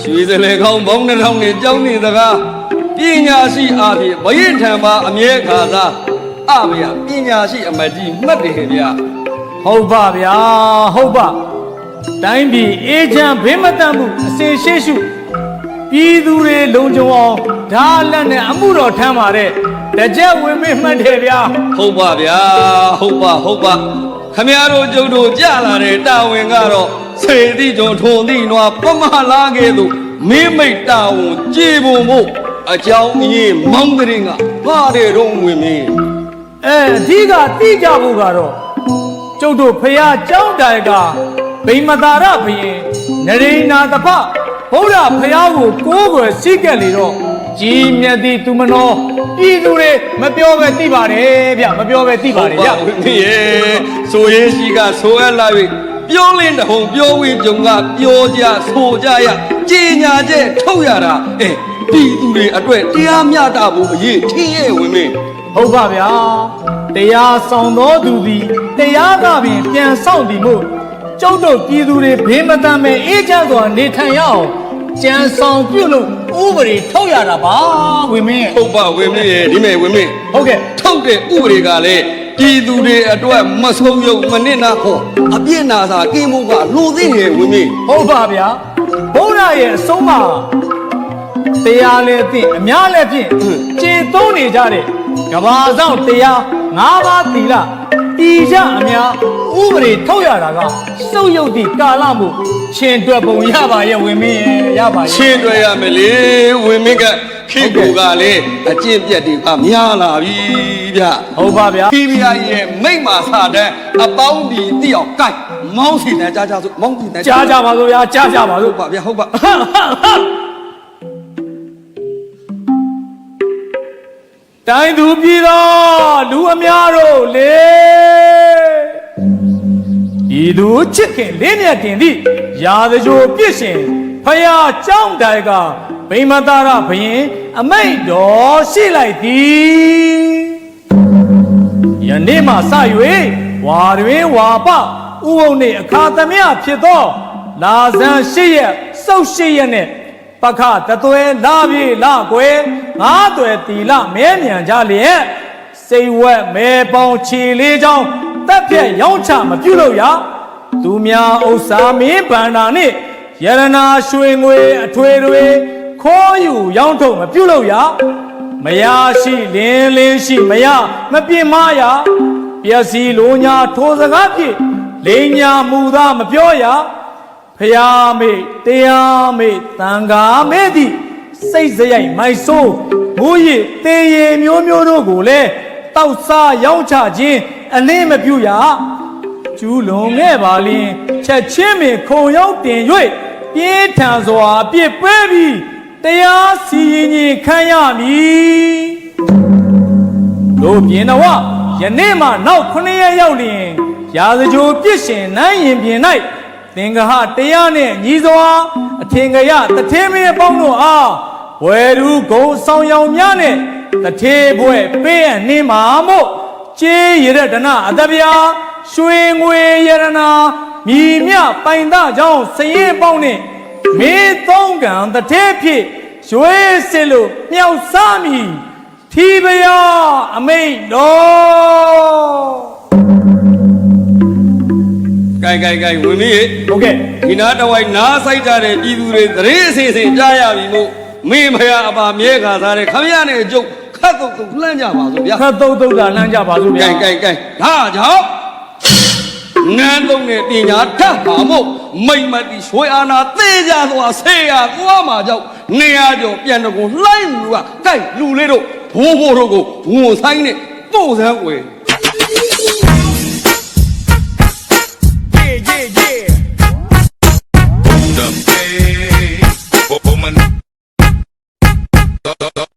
ရွှေစလေကောင်းဘောင်းနှောင်းနဲ့ကြောင်းနေစကားပညာရှိအားဖြင့်ဘယင်ထံမှာအမြဲခါစားအဗျာပညာရှိအမတ်ကြီးမှတ်တယ်ဗျာဟုတ်ပါဗျာဟုတ်ပါတိုင်းပြည်အေးချမ်းဘေးမတတ်မှုအစဉ်ရှိရှုပြည်သူတွေလုံခြုံအောင်ဓာလက်နဲ့အမှုတော်ထမ်းပါတဲ့တကြက်ဝင်မေ့မှတ်တယ်ဗျာဟုတ်ပါဗျာဟုတ်ပါခမရတို့ကျုပ်တို့ကြလာတဲ့တာဝန်ကတော့စေတိကျွန်ထုံသည့်နွားပမလာခဲ့သူမင်းမိတ်တာဝန်ကြည်ဖို့မို့အကြောင်းအရင်မောင်းတဲ့ကဘာတဲ့တော့ဝင်မင်းအဓိကသိကြဖို့ကတော့ကျုပ်တို့ဖရာကြောင်းတိုင်ကဗိမသာရဘုရင်နရိနာတဖဗုဒ္ဓဖရာကိုကိုးကွယ်စိတ်ကက်လေတော့ကြီးမြတ်သည်သူမနောပြည်သူတွေမပြောပဲသိပါတယ်ဗျမပြောပဲသိပါတယ်ဗျမင်းရဲ့ဆိုရေးရှိကဆိုအပ်လာပြီပြောလင်းတဟုန်ပြောဝေးကြုံကပြောကြဆိုကြရကြီးညာချက်ထုတ်ရတာပြည်သူတွေအတွက်တရားမျှတဖို့အရေးထင်းရဲ့ဝင်မင်းဟုတ်ပါဗျာတရားဆောင်တော်သူသည်တရားကပင်ပြန်ဆောင်သည်မို့ကျုပ်တို့ပြည်သူတွေဘေးမတမ်းမဲ့အေးချမ်းစွာနေထိုင်ရအောင်ကြံဆောင်ပြုလို့ဥပဒေထုတ်ရတာပါဝင်မင်းဟုတ်ပါဝင်မင်းရဲ့ဒီမဲ့ဝင်မင်းဟုတ်ကဲ့ထုတ်တဲ့ဥပဒေကလည်းပြည်သူတွေအတွက်မဆုံးယုံမနစ်နာဟောအပြစ်နာစာကင်းမှုကလိုသေးရဲ့ဝင်မင်းဟုတ်ပါဗျာဘုရားရဲ့အဆုံးအမတရားလည်းသိအများလည်းဖြင့်ကျေသုံးနေကြတဲ့ကဘာဆောင်တရား၅ပါးသီလတီကြအများဥပဒေထုတ်ရတာကစုပ်ယုတ်သည့်ကာလမှုချင်းတွက်ပုံရပါရဲ့ဝင်မင်းရပါရဲ့ချင်းတွက်ရမယ်လေဝင်မင်းကခေတ်ကလည်းအကျင့်ပြတ်တွေကများလာပြီဗျဟုတ်ပါဗျာပြည်ပြရဲ့မိတ်မာစာတဲ့အပေါင်းဒီတိအောင်ကိုက်မောင်းစီနဲ့ကြားကြစို့မောင်းစီနဲ့ကြားကြပါစို့ဗျာကြားကြပါစို့ပါဗျာဟုတ်ပါတိုင်းသူပြည်တော်လူအများတို့လေဤသူချစ်ခင်လေးမြတ်တင်သည့်ရာဇဂိုပြည့်ရှင်ဖယားကြောင်းတိုင်ကဗိမသာရဘုရင်အမိတ်တော်ရှိလိုက်သည်ယနေ့မှစ၍ဝါတွင်ဝါပဥပုံနှင့်အခါသမယဖြစ်သောလာဇန်၈ရက်စုတ်၈ရက်နှင့်ပခတသွဲလာပြေလာကွယ်ငါးသွဲတီလမဲမြန်ကြလျက်စိတ်ဝက်မဲပေါင်းခြေလေးချောင်းတက်ပြက်ရောင်းချမပြုလို့ရသူများဥစ္စာမင်းဗန္ဒာနှင့်ယရနာရွှေငွေအထွေတွေခိုးယူရောင်းထုတ်မပြုလို့ရမရရှိလင်းလင်းရှိမရမပြင်းမရပျက်စီးလိုညာထိုစကားဖြင့်လိန်ညာမူသာမပြောရဖယားမေတရားမေတန်ခါမေသည့်စိတ်စရိုက်မိုက်ဆိုးငိုရည်တေရည်မျိုးမျိုးတို့ကိုလည်းတောက်စားရောင်းချခြင်းအလင်းမပြုရကျူးလွန်ခဲ့ပါလင်ချက်ချင်းပင်ခုံရောက်တင်၍ပြင်းထန်စွာအပြစ်ပေးပြီးတရားစီရင်ခြင်းခံရမည်တို့ပြင်တော်ယနေ့မှနောက်9ရက်ရောက်လျင်ရာဇဂိုပြစ်ရှင်နိုင်ရင်ပြင်၌သင်္ကဟတရားနှင့်ညီစွာအထင်ကရတထေးမင်းပေါင်းတို့အားဝယ်လူဂုံဆောင်ရောင်များနှင့်တထေးဘွဲ့ပေးအနှင်းမှာမို့ကျေးရတနာအတပြာရွှေငွေရတနာမြည်မြပိုင်သားကြောင့်စရင်ပေါင်းနှင့်မင်းသုံးကံတထေးဖြစ်ရွေးစစ်လို့မြောက်စားမည်ထီပယအမိတ်တော်ကိုင်ဝင်မင်းဟုတ်ကဲ့ဒီနာတဝိုင်နားဆိုင်ကြတဲ့ပြည်သူတွေသတိအစီအစဉ်ကြားရပြီမို့မင်းဖယားအပါမြဲခါစားတဲ့ခမရနဲ့ကျုပ်ခတ်တုတ်လှမ်းကြပါစို့ဗျာခတ်တုတ်တာလှမ်းကြပါစို့ဗျာကိုင်ဒါကြောင့်နန်းသုံးတဲ့ပညာတတ်ပါမို့မိမ့်မတိရွှေအာနာသေကြသွားဆေးရသွားမှာကြောင့်နေရကြောပြန်တော့ကိုလှိုင်းလူကကိုက်လူလေးတို့ဘိုးတို့ကိုဝန်ဆိုင်နဲ့ပို့စမ်းွယ်